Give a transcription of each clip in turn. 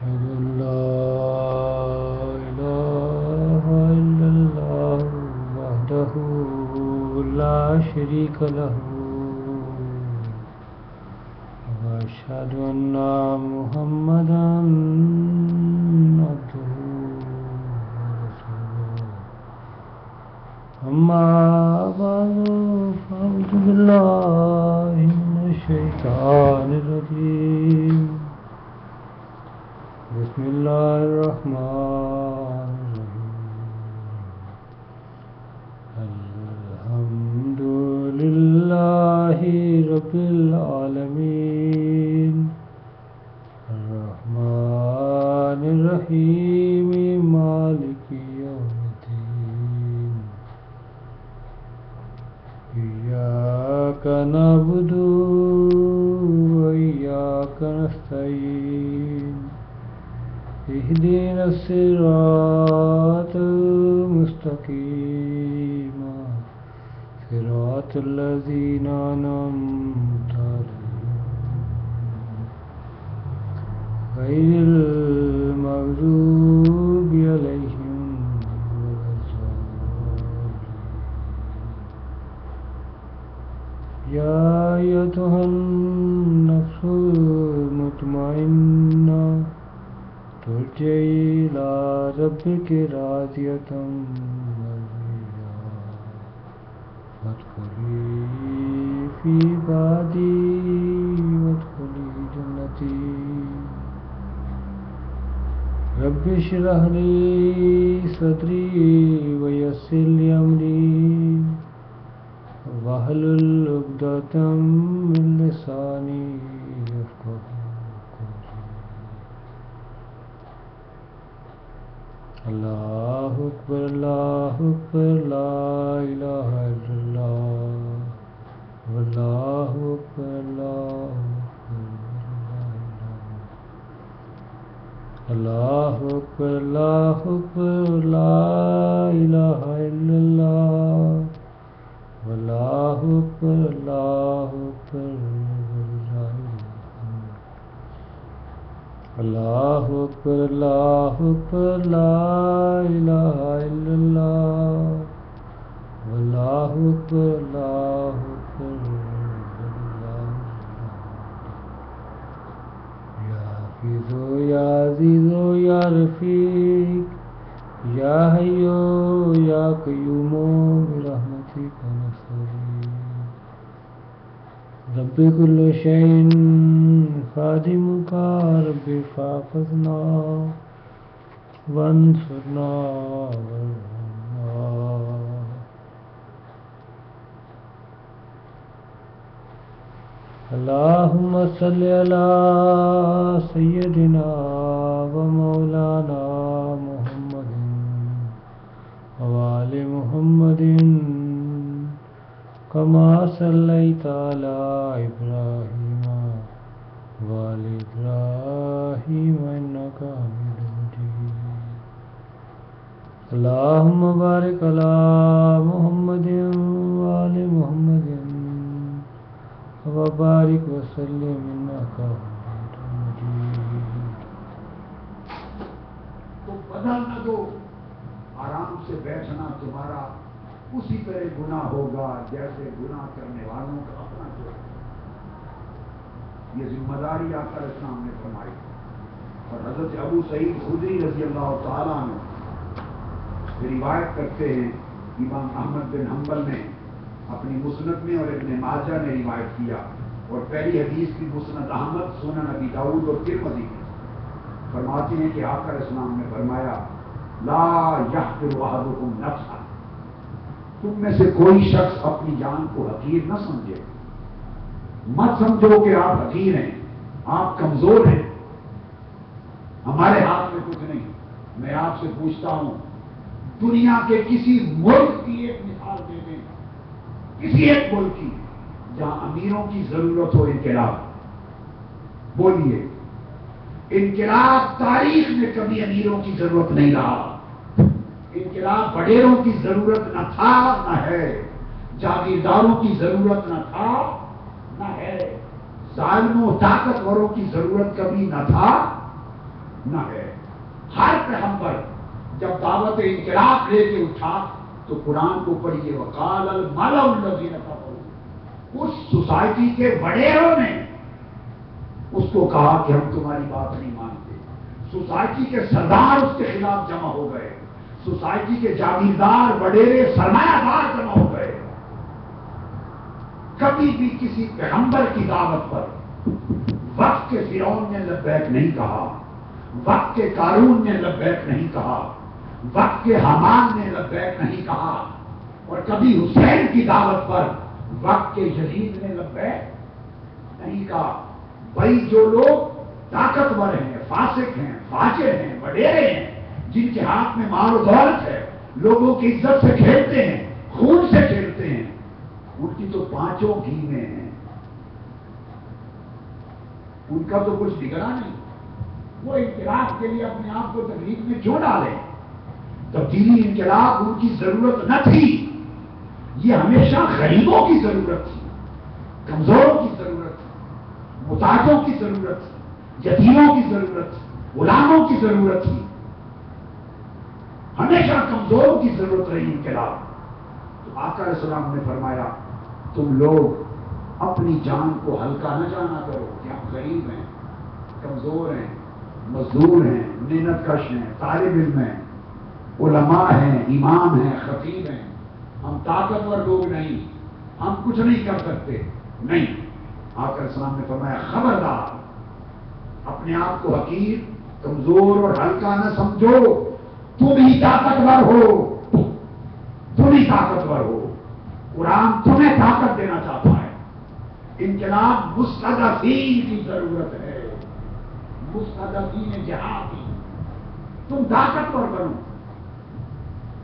أشهد أن لا إله إلا الله وحده لا شريك له وأشهد أن محمدا عبده ورسوله أما بعد فأعوذ بالله من الشيطان الرجيم بسم الله الرحمن الرحيم الحمد لله رب العالمين الرحمن الرحيم مالك يوم الدين إياك نعبد وإياك نستعين اهدنا الصراط المستقيم صراط الذين أنعمت عليهم غير المغضوب عليهم ولا الضالين يا أيتها النفس المطمئنة ارجعي إلى ربك راضية مرضية فادخلي في عبادي وادخلي جنتي رب اشرح لي صدري ويسر لي أمري واحلل عقدة من لساني يفقهوا اللہ اکبر اللہ اکبر لا الہ الا اللہ واللہ اکبر اللہ اکبر اللہ اکبر لا الہ الا اللہ واللہ اکبر اللہ اکبر اللہ اکبر اللہ اکبر لا الہ الا اللہ واللہ اکبر اللہ اکبر یا حافظ یا عزیز یا رفیق یا حی یا قیوم برحمتک نستغیث رب کل شیء خادمک رب فاحفظنا وانصرنا وارحمنا اللهم صل على سيدنا ومولانا محمد وآل محمد كما صليت على إبراهيم وآل إبراهيم إنك حميد مجيد اللهم بارك على محمد وآل محمد وبارك وسلم إنك حميد مجيد تو بدل نہ دو، آرام سے بیٹھنا تمہارا اسی طرح گناہ ہوگا جیسے گناہ کرنے والوں کا اپنا جرم۔ یہ ذمہ داری آقا اسلام نے فرمائی، اور حضرت ابو سعید خدری رضی اللہ تعالیٰ عنہ روایت کرتے ہیں، امام احمد بن حنبل نے اپنی مسند میں اور ابن ماجہ نے روایت کیا، اور پہلی حدیث کی مسند احمد، سنن ابی داؤد اور ترمذی فرماتے ہیں کہ آقا اسلام نے فرمایا لا یحقر احدکم نفسہ، تم میں سے کوئی شخص اپنی جان کو حقیر نہ سمجھے، مت سمجھو کہ آپ حقیر ہیں، آپ کمزور ہیں، ہمارے ہاتھ میں کچھ نہیں۔ میں آپ سے پوچھتا ہوں، دنیا کے کسی ملک کی ایک مثال دے دیں، کسی ایک ملک کی جہاں امیروں کی ضرورت ہو انقلاب، بولیے۔ انقلاب تاریخ میں کبھی امیروں کی ضرورت نہیں رہا، انقلاب وڈیروں کی ضرورت نہ تھا نہ ہے، جاگیرداروں کی ضرورت نہ تھا نہ ہے، ظالموں طاقتوروں کی ضرورت کبھی نہ تھا نہ ہے. ہر پیغمبر جب دعوت انقلاب لے کے اٹھا تو قرآن کو پڑھیے وقال الملأ الذین کفروا. اس سوسائٹی کے وڈیروں نے اس کو کہا کہ ہم تمہاری بات نہیں مانتے. سوسائٹی کے سردار اس کے خلاف جمع ہو گئے. سوسائٹی کے جاگیردار وڈیرے سرمایہ دار جمع ہو گئے. کبھی بھی کسی پیغمبر کی دعوت پر وقت کے فرعون نے لبیک نہیں کہا, وقت کے قارون نے لبیک نہیں کہا, وقت کے حامان نے لبیک نہیں کہا, اور کبھی حسین کی دعوت پر وقت کے یزید نے لبیک نہیں کہا. بھائی جو لوگ طاقتور ہیں, فاسق ہیں, فاجر ہیں, وڈیرے ہیں, جن کے ہاتھ میں مال و دولت ہے, لوگوں کی عزت سے کھیلتے ہیں, خون سے کھیلتے ہیں, ان کی تو پانچوں گھی میں ہیں. ان کا تو کچھ بگڑا نہیں. وہ انقلاب کے لیے اپنے آپ کو تکلیف میں کیوں ڈالیں؟ تبدیلی انقلاب ان کی ضرورت نہ تھی. یہ ہمیشہ غریبوں کی ضرورت تھی, کمزوروں کی ضرورت تھی, محتاجوں کی ضرورت تھی, یتیموں کی ضرورت تھی, غلاموں کی ضرورت تھی. ہمیشہ کمزوروں کی ضرورت رہی انقلاب. تو آقا علیہ السلام نے فرمایا تم لوگ اپنی جان کو ہلکا نہ جانا کرو کہ ہم غریب ہیں, کمزور ہیں, مزدور ہیں, محنت کش ہیں, طالب علم ہیں, علماء ہیں, امام ہیں, خطیب ہیں, ہم طاقتور لوگ نہیں, ہم کچھ نہیں کر سکتے. نہیں, آقا علیہ السلام نے فرمایا خبردار, اپنے آپ کو حقیر, کمزور اور ہلکا نہ سمجھو. تم ہی طاقتور ہو, تم ہی طاقتور ہو. قرآن تمہیں طاقت دینا چاہتا ہے. انقلاب مستضعفین کی ضرورت ہے, مستضعفین جہادی. تم طاقتور بنو.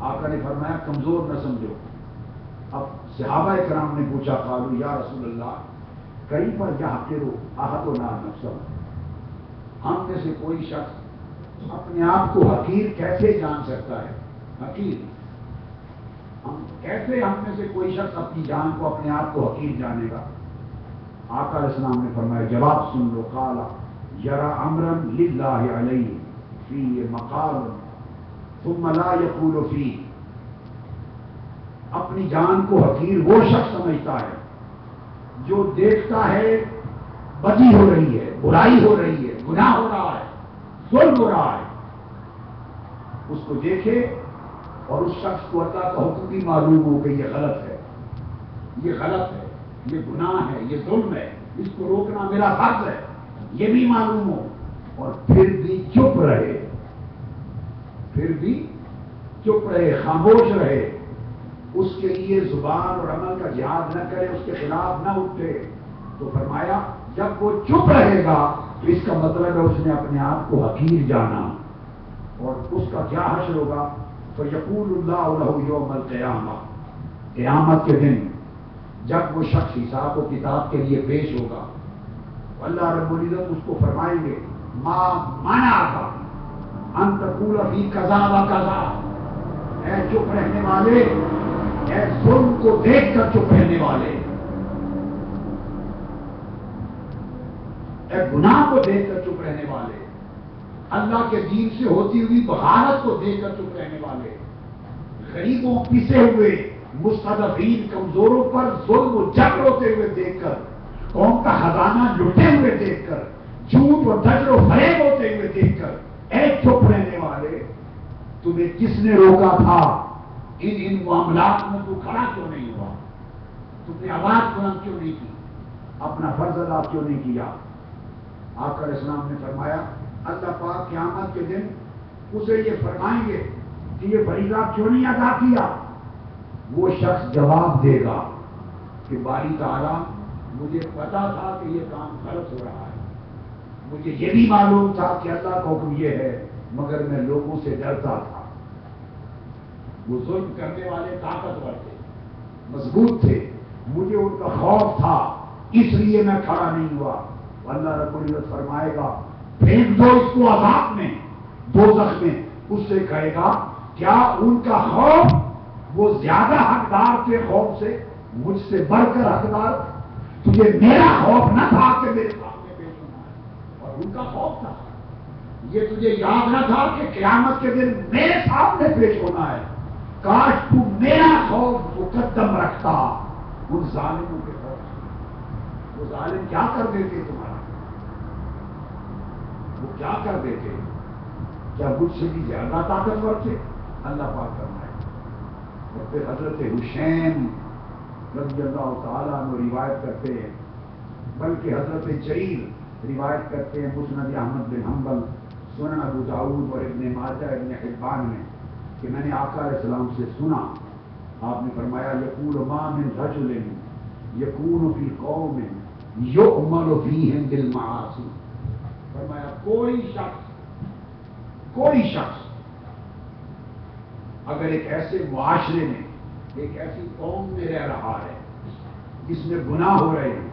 آقا نے فرمایا کمزور نہ سمجھو. اب صحابہ کرام نے پوچھا قالوا یا رسول اللہ کیف یحقر احدنا نفسه, ہم میں سے کوئی شخص اپنے آپ کو حقیر کیسے جان سکتا ہے؟ حقیر کیسے ہم میں سے کوئی شخص اپنی جان کو, اپنے آپ کو حقیر جانے گا؟ آقا علیہ السلام نے فرمایا جواب سن لو. قال یرا امرا للہ علیہ فی مقال ثم لا یقول فی. اپنی جان کو حقیر وہ شخص سمجھتا ہے جو دیکھتا ہے بدی ہو رہی ہے, برائی ہو رہی ہے, گناہ ہو رہا ہے, ظلم ہو رہا ہے, اس کو دیکھے اور اس شخص کو اللہ کا حکم بھی معلوم ہو کہ یہ غلط ہے, یہ غلط ہے, یہ گناہ ہے, یہ ظلم ہے, اس کو روکنا میرا فرض ہے, یہ بھی معلوم ہو, اور پھر بھی چپ رہے, پھر بھی چپ رہے, خاموش رہے, اس کے لیے زبان اور عمل کا جہاد نہ کرے, اس کے خلاف نہ اٹھے. تو فرمایا جب وہ چپ رہے گا تو اس کا مطلب ہے اس نے اپنے آپ کو حقیر جانا, اور اس کا کیا حشر ہوگا؟ فَيَقُولُ اللَّهُ لَهُ يَوْمَ الْقِيَامَةِ, قیامت کے دن جب وہ شخص حساب و کتاب کے لیے پیش ہوگا, اللہ رب العزت اس کو فرمائیں گے ما منعک ان تقول فی کذا و کذا. اے چپ رہنے والے, اے ظلم کو دیکھ کر چپ رہنے والے, اے گناہ کو دیکھ کر چپ رہنے والے, اللہ کے دین سے ہوتی ہوئی بغاوت کو دیکھ کر چپ رہنے والے, غریبوں پسے ہوئے, مستضعفین کمزوروں پر ظلم و جبر ہوتے ہوئے دیکھ کر, قوم کا خزانہ لٹے ہوئے دیکھ کر, جھوٹ اور دجل و فریب ہوتے ہوئے دیکھ کر, اے چپ رہنے والے, تمہیں کس نے روکا تھا؟ ان معاملات میں تو کھڑا کیوں نہیں ہوا؟ تم نے آواز بلند کیوں نہیں کی؟ اپنا فرض ادا کیوں نہیں کیا؟ آقا علیہ السلام نے فرمایا اللہ پاک قیامت کے دن اسے یہ فرمائیں گے کہ یہ فریضہ کیوں نہیں ادا کیا؟ وہ شخص جواب دے گا کہ باری تعالیٰ مجھے پتا تھا کہ یہ کام غلط ہو رہا ہے, مجھے یہ بھی معلوم تھا کہ اللہ کا حکم یہ ہے, مگر میں لوگوں سے ڈرتا تھا. وہ ظلم کرنے والے طاقتور تھے, مضبوط تھے, مجھے ان کا خوف تھا, اس لیے میں کھڑا نہیں ہوا. اللہ رب العزت فرمائے گا پھینک دو اس کو عذاب میں, دوزخ میں. اس سے کہے گا کیا ان کا خوف وہ زیادہ حقدار تھے خوف سے, مجھ سے بڑھ کر حقدار؟ تجھے میرا خوف نہ تھا کہ میرے سامنے پیش ہونا ہے, اور ان کا خوف تھا. یہ تجھے یاد نہ تھا کہ قیامت کے دن میرے سامنے پیش ہونا ہے؟ کاش تو میرا خوف مقدم رکھتا ان ظالموں کے خوف سے۔ وہ ظالم کیا کر دیتے تمہارا؟ وہ کیا کر دیتے؟ کیا مجھ سے بھی زیادہ طاقتور تھے؟ اللہ پاک فرمائے۔ اور پھر حضرت حسین رضی اللہ تعالیٰ عنہ روایت کرتے ہیں، بلکہ حضرت جریر روایت کرتے ہیں مسند احمد بن حنبل، سنن ابو داؤد اور ابن ماجہ ابن حبان میں، کہ میں نے آقا علیہ السلام سے سنا، آپ نے فرمایا یقول ما من رجل یکون فی قوم یؤمل فیہم بالمعاصی، فرمایا کوئی شخص اگر ایک ایسے معاشرے میں، ایک ایسی قوم میں رہ رہا ہے جس میں گناہ ہو رہے ہیں،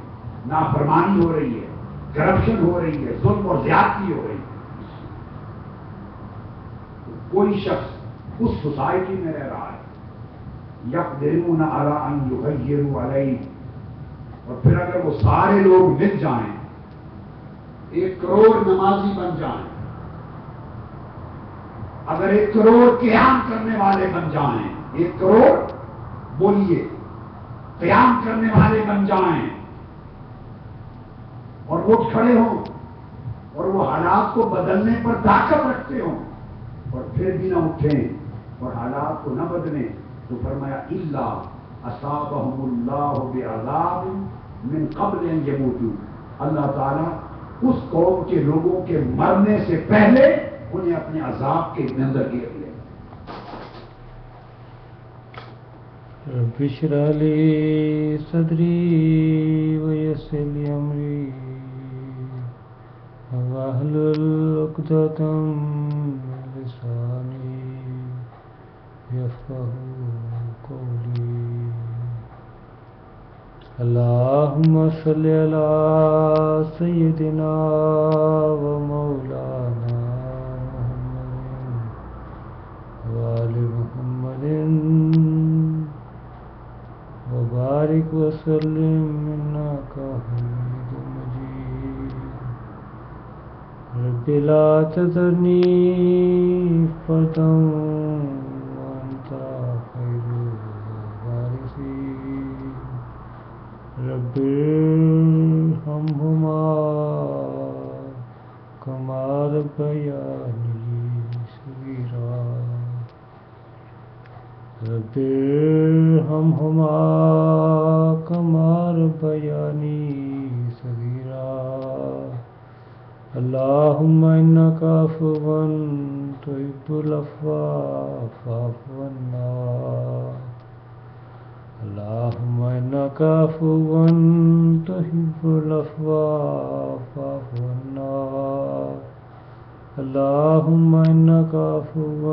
نافرمانی ہو رہی ہے، کرپشن ہو رہی ہے، ظلم اور زیادتی ہو رہی ہے، کوئی شخص اس سوسائٹی میں رہ رہا ہے، یقدرون علی ان یغیروا علیہ، اور پھر اگر وہ سارے لوگ مل جائیں، 1 کروڑ نمازی بن جائیں، اگر 1 کروڑ قیام کرنے والے بن جائیں، 1 کروڑ بولیے قیام کرنے والے بن جائیں، اور وہ کھڑے ہوں اور وہ حالات کو بدلنے پر طاقت رکھتے ہوں، اور پھر بھی نہ اٹھیں اور حالات کو نہ بدلیں، تو فرمایا الا اصابهم اللہ بعذاب من قبل ان یموتوا، اللہ تعالیٰ اس قوم کے لوگوں کے مرنے سے پہلے انہیں اپنے عذاب کے اندر گیر لے۔ رب اشرح لي صدري ويسر لي أمري واحلل عقدة من لساني يفقهوا قولي اللهم صل على سيدنا ومولانا محمد وآل محمد وبارك وسلم إنك حميد مجيد رب لا تذرني فردا وأنت خير الوارثين رب ارحمهما كما ربياني صغيرا رب ارحمهما كما ربياني صغيرا اللهم إنك عفو تحب العفو فاعف عنا اللهم إنك عفو تحب العفو فاعف عنا اللهم إنك عفو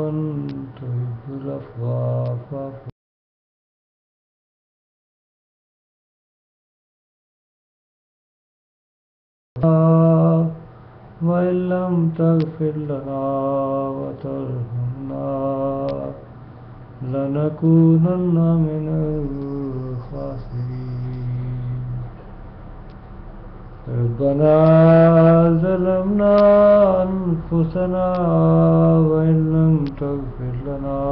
تحب العفو فاعف عنا وإن لم تغفر لنا وترحمنا لنكونن من الخاسرين ربنا ظلمنا أنفسنا وإن لم تغفر لنا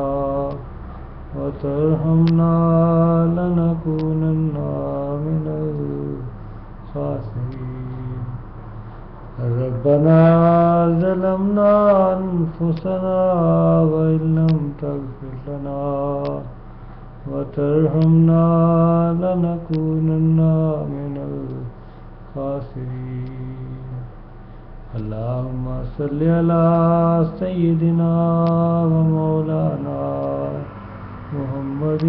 وترحمنا لنكونن من الخاسرين ربنا ظلمنا أنفسنا وإن لم تغفر لنا وترحمنا لنكونن من الخاسرين اللهم صل على سيدنا ومولانا محمد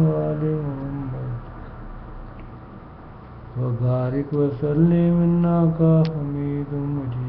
وآل محمد وبارك وسلم إنك حميد مجيد